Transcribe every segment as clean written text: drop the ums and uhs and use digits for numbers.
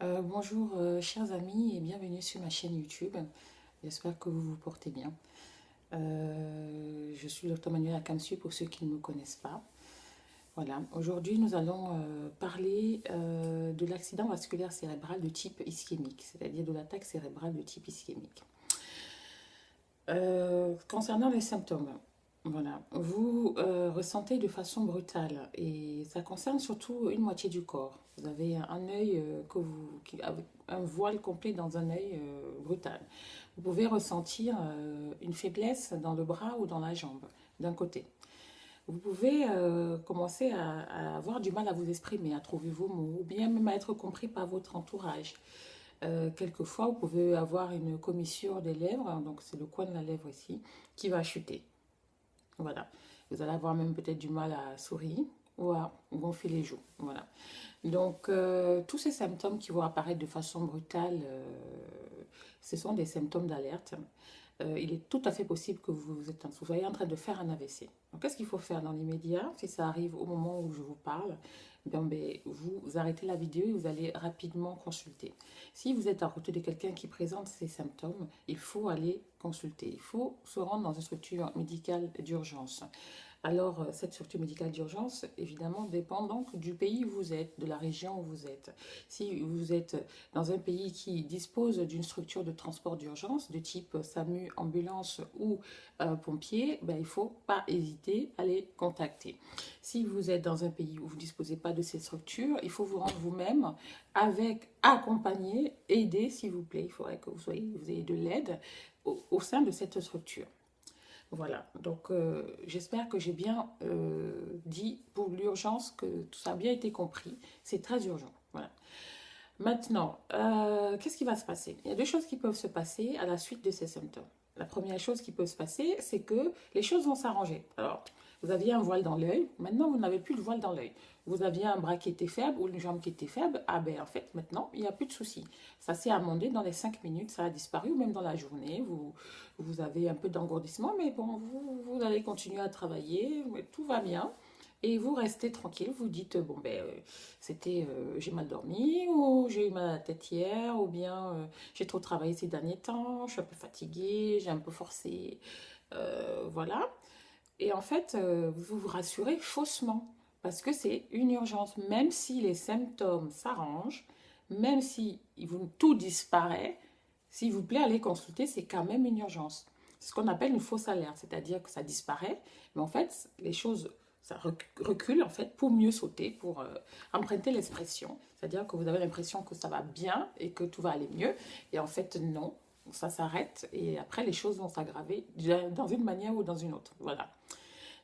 Bonjour chers amis et bienvenue sur ma chaîne YouTube. J'espère que vous vous portez bien. Je suis le Dr Manuel Akamsu pour ceux qui ne me connaissent pas. Voilà, aujourd'hui nous allons parler de l'accident vasculaire cérébral de type ischémique, c'est-à-dire de l'attaque cérébrale de type ischémique. Concernant les symptômes, voilà, vous ressentez de façon brutale et ça concerne surtout une moitié du corps. Vous avez un œil avec un voile complet dans un œil brutal. Vous pouvez ressentir une faiblesse dans le bras ou dans la jambe d'un côté. Vous pouvez commencer à avoir du mal à vous exprimer, à trouver vos mots, ou bien même à être compris par votre entourage. Quelquefois, vous pouvez avoir une commissure des lèvres, donc c'est le coin de la lèvre ici, qui va chuter. Voilà. Vous allez avoir même peut-être du mal à sourire ou à gonfler les joues. Voilà. Donc, tous ces symptômes qui vont apparaître de façon brutale, ce sont des symptômes d'alerte. Il est tout à fait possible que vous soyez en train de faire un AVC. Donc, qu'est-ce qu'il faut faire dans l'immédiat? Si ça arrive au moment où je vous parle, bien, vous arrêtez la vidéo et vous allez rapidement consulter. Si vous êtes à côté de quelqu'un qui présente ces symptômes, il faut aller consulter. Il faut se rendre dans une structure médicale d'urgence. Alors, cette structure médicale d'urgence, évidemment, dépend donc du pays où vous êtes, de la région où vous êtes. Si vous êtes dans un pays qui dispose d'une structure de transport d'urgence, de type SAMU, ambulance ou pompier, ben, il ne faut pas hésiter à les contacter. Si vous êtes dans un pays où vous ne disposez pas de ces structures, il faut vous rendre vous-même avec accompagner, aider, s'il vous plaît. Il faudrait que vous ayez de l'aide au sein de cette structure. Voilà, donc j'espère que j'ai bien dit pour l'urgence que tout ça a bien été compris. C'est très urgent. Voilà. Maintenant, qu'est-ce qui va se passer? Il y a deux choses qui peuvent se passer à la suite de ces symptômes. La première chose qui peut se passer, c'est que les choses vont s'arranger. Alors, vous aviez un voile dans l'œil, maintenant vous n'avez plus de voile dans l'œil. Vous aviez un bras qui était faible ou une jambe qui était faible, ah ben en fait maintenant il n'y a plus de souci. Ça s'est amendé dans les 5 minutes, ça a disparu ou même dans la journée, vous avez un peu d'engourdissement, mais bon, vous allez continuer à travailler, tout va bien. Et vous restez tranquille, vous dites, bon ben, j'ai mal dormi, ou j'ai eu mal à la tête hier, ou bien j'ai trop travaillé ces derniers temps, je suis un peu fatiguée, j'ai un peu forcé, voilà. Et en fait, vous vous rassurez faussement, parce que c'est une urgence, même si les symptômes s'arrangent, même si tout disparaît, s'il vous plaît, allez consulter, c'est quand même une urgence. C'est ce qu'on appelle une fausse alerte, c'est-à-dire que ça disparaît, mais en fait, les choses ça recule en fait pour mieux sauter, pour emprunter l'expression. C'est-à-dire que vous avez l'impression que ça va bien et que tout va aller mieux. Et en fait, non, ça s'arrête et après les choses vont s'aggraver dans une manière ou dans une autre. Voilà.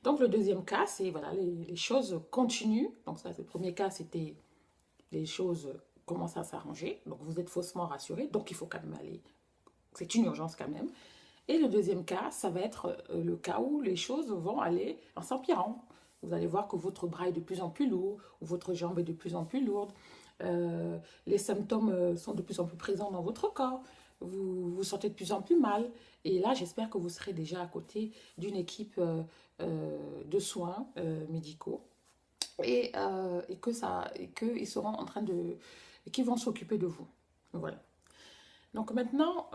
Donc le deuxième cas, c'est voilà, les choses continuent. Donc ça, le premier cas, c'était les choses commencent à s'arranger. Donc vous êtes faussement rassuré. Donc il faut quand même aller. C'est une urgence quand même. Et le deuxième cas, ça va être le cas où les choses vont aller en s'empirant. Vous allez voir que votre bras est de plus en plus lourd, ou votre jambe est de plus en plus lourde. Les symptômes sont de plus en plus présents dans votre corps. Vous vous sentez de plus en plus mal. Et là, j'espère que vous serez déjà à côté d'une équipe de soins médicaux et qu'ils seront en train de, qu'ils vont s'occuper de vous. Voilà. Donc maintenant,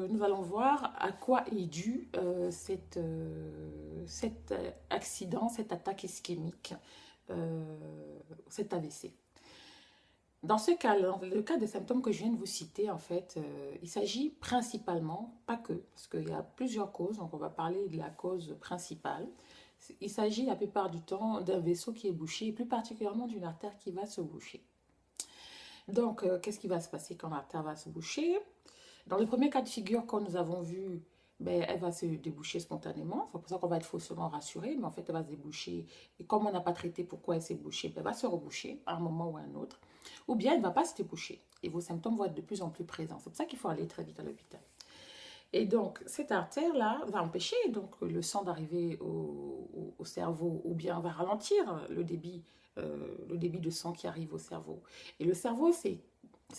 nous allons voir à quoi est dû cet accident, cette attaque ischémique, cet AVC. Dans ce cas, dans le cas des symptômes que je viens de vous citer, en fait, il s'agit principalement, pas que, parce qu'il y a plusieurs causes, donc on va parler de la cause principale. Il s'agit la plupart du temps d'un vaisseau qui est bouché, et plus particulièrement d'une artère qui va se boucher. Donc, qu'est-ce qui va se passer quand l'artère va se boucher? Dans le premier cas de figure, quand nous avons vu, ben, elle va se déboucher spontanément. C'est pour ça qu'on va être faussement rassuré, mais en fait, elle va se déboucher. Et comme on n'a pas traité pourquoi elle s'est bouchée, ben, elle va se reboucher à un moment ou à un autre. Ou bien elle ne va pas se déboucher. Et vos symptômes vont être de plus en plus présents. C'est pour ça qu'il faut aller très vite à l'hôpital. Et donc, cette artère-là va empêcher donc, le sang d'arriver au cerveau, ou bien va ralentir le débit de sang qui arrive au cerveau. Et le cerveau, c'est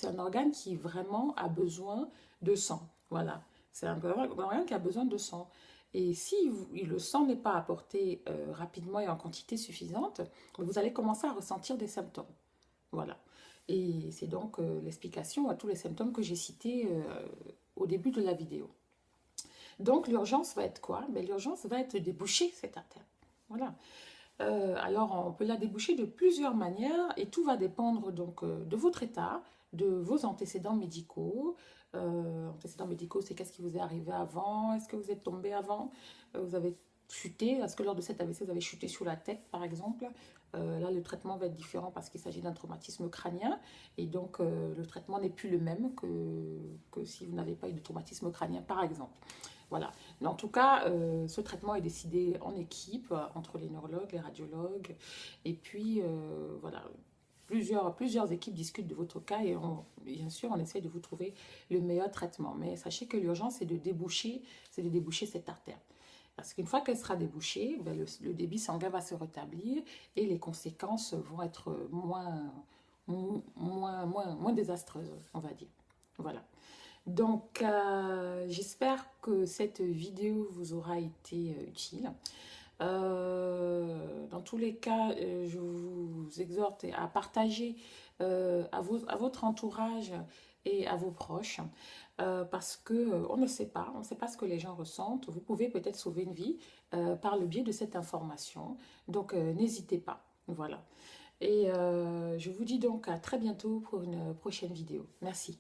un organe qui vraiment a besoin de sang. Voilà. C'est un organe qui a besoin de sang. Et si le sang n'est pas apporté rapidement et en quantité suffisante, vous allez commencer à ressentir des symptômes. Voilà. Et c'est donc l'explication à tous les symptômes que j'ai cités au début de la vidéo. Donc l'urgence va être quoi? Ben, l'urgence va être de déboucher cette artère. Voilà. Alors on peut la déboucher de plusieurs manières et tout va dépendre donc de votre état, de vos antécédents médicaux. Antécédents médicaux, c'est qu'est-ce qui vous est arrivé avant? Est-ce que vous êtes tombé avant? Vous avez chuté? Est-ce que lors de cet AVC, vous avez chuté sur la tête, par exemple? Là, le traitement va être différent parce qu'il s'agit d'un traumatisme crânien. Et donc, le traitement n'est plus le même que si vous n'avez pas eu de traumatisme crânien, par exemple. Voilà. Mais en tout cas, ce traitement est décidé en équipe, entre les neurologues, les radiologues. Et puis, voilà, plusieurs équipes discutent de votre cas et bien sûr, on essaie de vous trouver le meilleur traitement. Mais sachez que l'urgence, c'est de déboucher cette artère. Parce qu'une fois qu'elle sera débouchée, ben, le débit sanguin va se rétablir et les conséquences vont être moins désastreuses, on va dire. Voilà. Donc, j'espère que cette vidéo vous aura été utile. Dans tous les cas, je vous exhorte à partager à votre entourage et à vos proches parce que on ne sait pas, ce que les gens ressentent. Vous pouvez peut-être sauver une vie par le biais de cette information. Donc, n'hésitez pas. Voilà. Et je vous dis donc à très bientôt pour une prochaine vidéo. Merci.